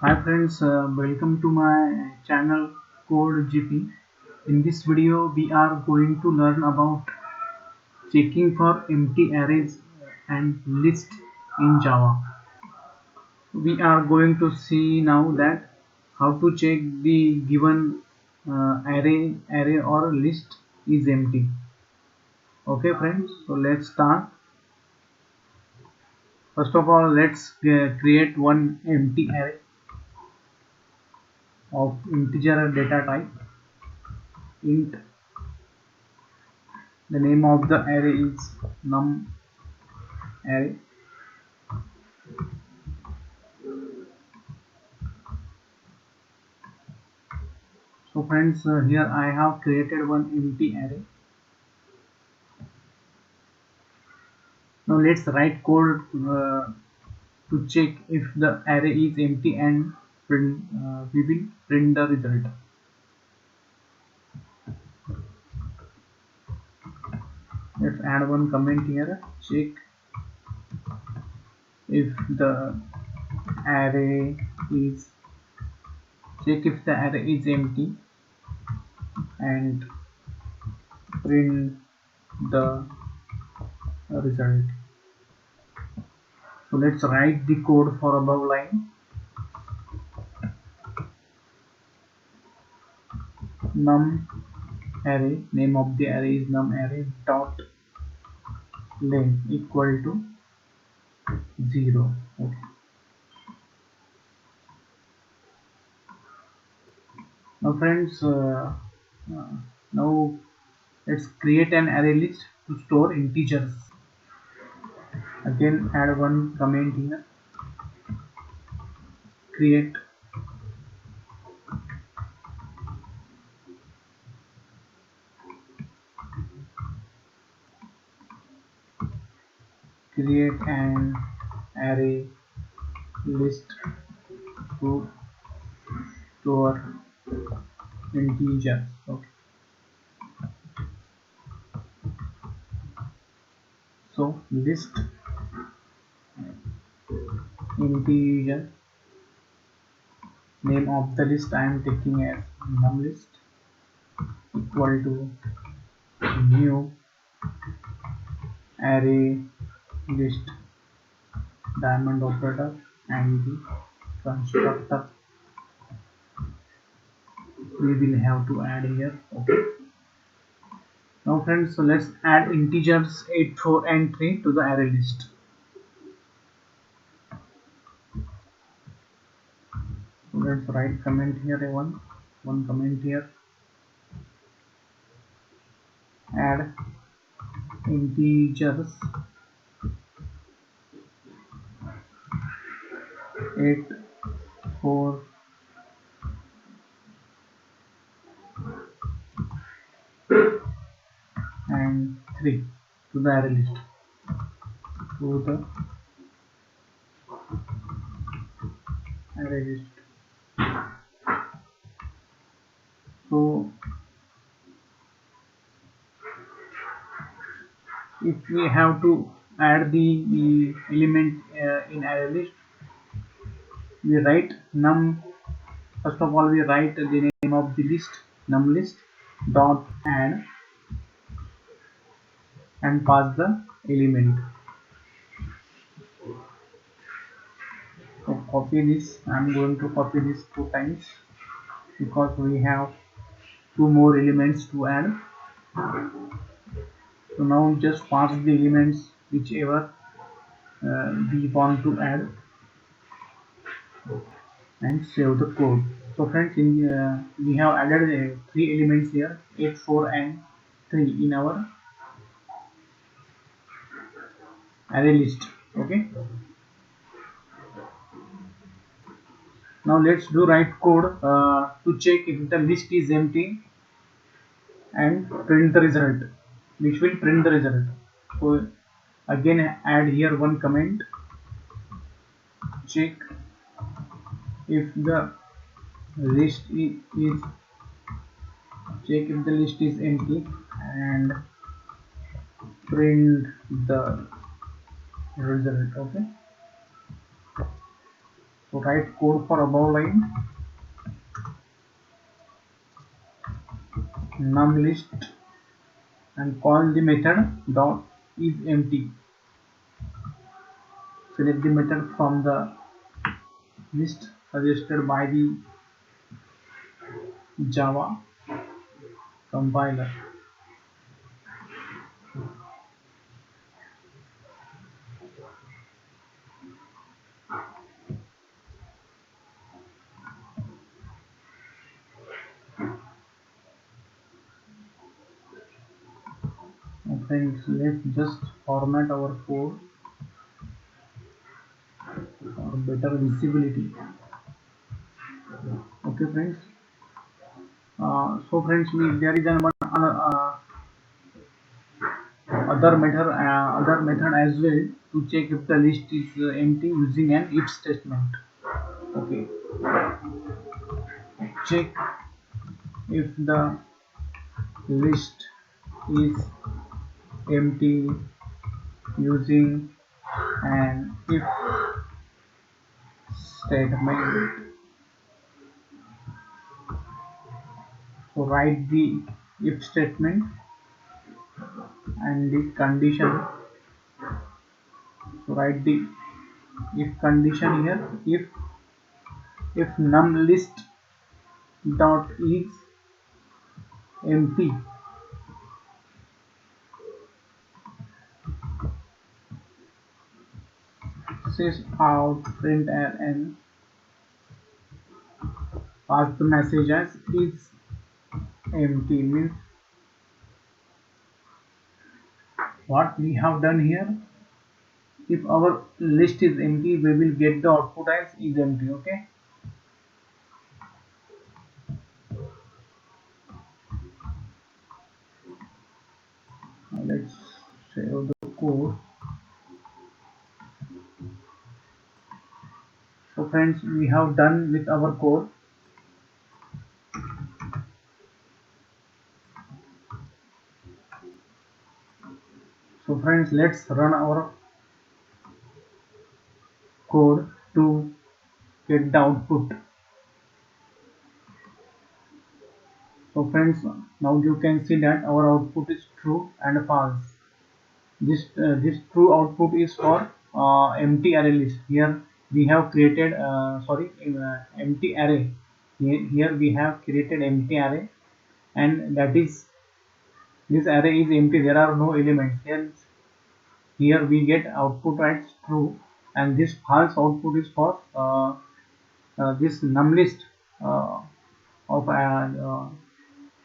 Hi friends, welcome to my channel Code GP. In this video, we are going to learn about checking for empty arrays and lists in Java. We are going to see now that how to check the given array or list is empty. Okay friends, so let's start. First of all, let's create one empty array of integer data type int. The name of the array is num array. So friends, here I have created one empty array. Now let's write code to check if the array is empty and we will print the result. Let's add one comment here. Check if the array is empty and print the result. So let's write the code for above line. Num array, name of the array is num array dot length equal to 0. Okay. Now friends, now let's create an array list to store integers. Again add one comment here. Create an array list to store integers. Okay. So list integer, name of the list I am taking as num list equal to new array list diamond operator and the constructor we will have to add here. Okay. Now friends, so let's add integers 8, 4 and 3 to the array list. So let's write comment here, one comment here. Add integers 8, 4 and 3 to the array list. To the array list. So if we have to add the element in array list, we write num. First of all, we write the name of the list, num list dot add, and pass the element. So copy this. I am going to copy this 2 times because we have 2 more elements to add. So now just pass the elements whichever we want to add and save the code. So friends, we have added 3 elements here, 8, 4 and 3 in our array list. Okay. Now let's do write code to check if the list is empty and print the result, which will print the result. So again add here one comment. Check if the list is empty and print the result. Okay. So write code for above line num list and call the method dot is empty. Select the method from the list suggested by the Java compiler. Friends, let's just format our code for better visibility. Okay friends, so friends, there is one other method as well to check if the list is empty using an if statement. Okay, check if the list is empty using an if statement. So write the if statement and the condition. So write the if condition here. If num list dot is empty, sys out println pass the message as is empty. Means what we have done here, if our list is empty we will get the output as is empty. Okay, now let's save the code. So friends, we have done with our code. So friends, let's run our code to get the output. So friends, now you can see that our output is true and false. This true output is for empty array list. Here we have created empty array. Here we have created empty array, and that is this array is empty. There are no elements. Here we get output as true, and this false output is for this num list of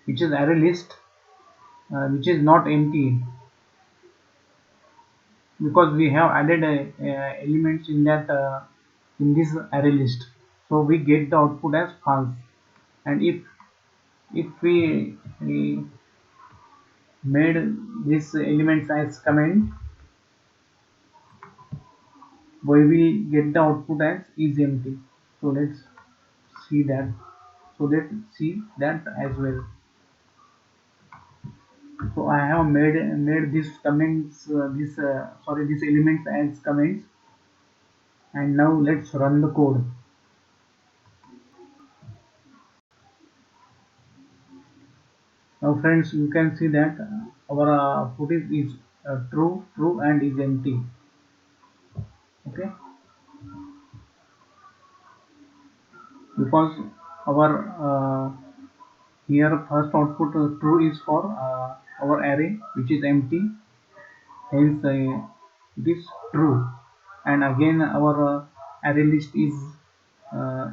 which is array list which is not empty, because we have added elements in that in this array list. So we get the output as false. And if we made these elements as comment, we will get the output as is empty. So let's see that. So let's see that as well. So I have made these comments these elements as comments, and now let's run the code. Now friends, you can see that our output is true and is empty. Okay, because our here first output true is for our array which is empty, hence it is true. And again our array list is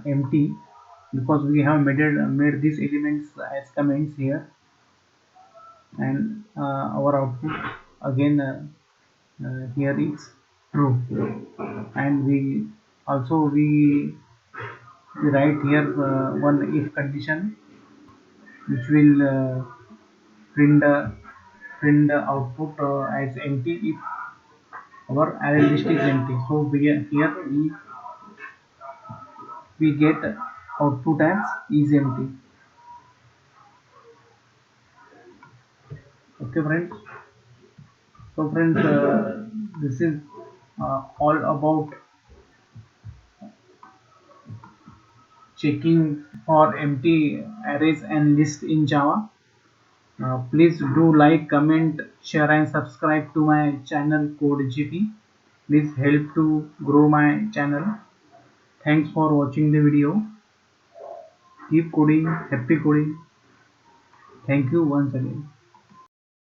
empty, because we have made these elements as comments here. And our output again here is true. And we also we write here one if condition which will print the output as empty if our array list is empty. So here we get output as is empty. Okay friends, so friends, this is all about checking for empty arrays and lists in Java. Please do like, comment, share and subscribe to my channel CodeGP. Please help to grow my channel. Thanks for watching the video. Keep coding, happy coding. Thank you once again.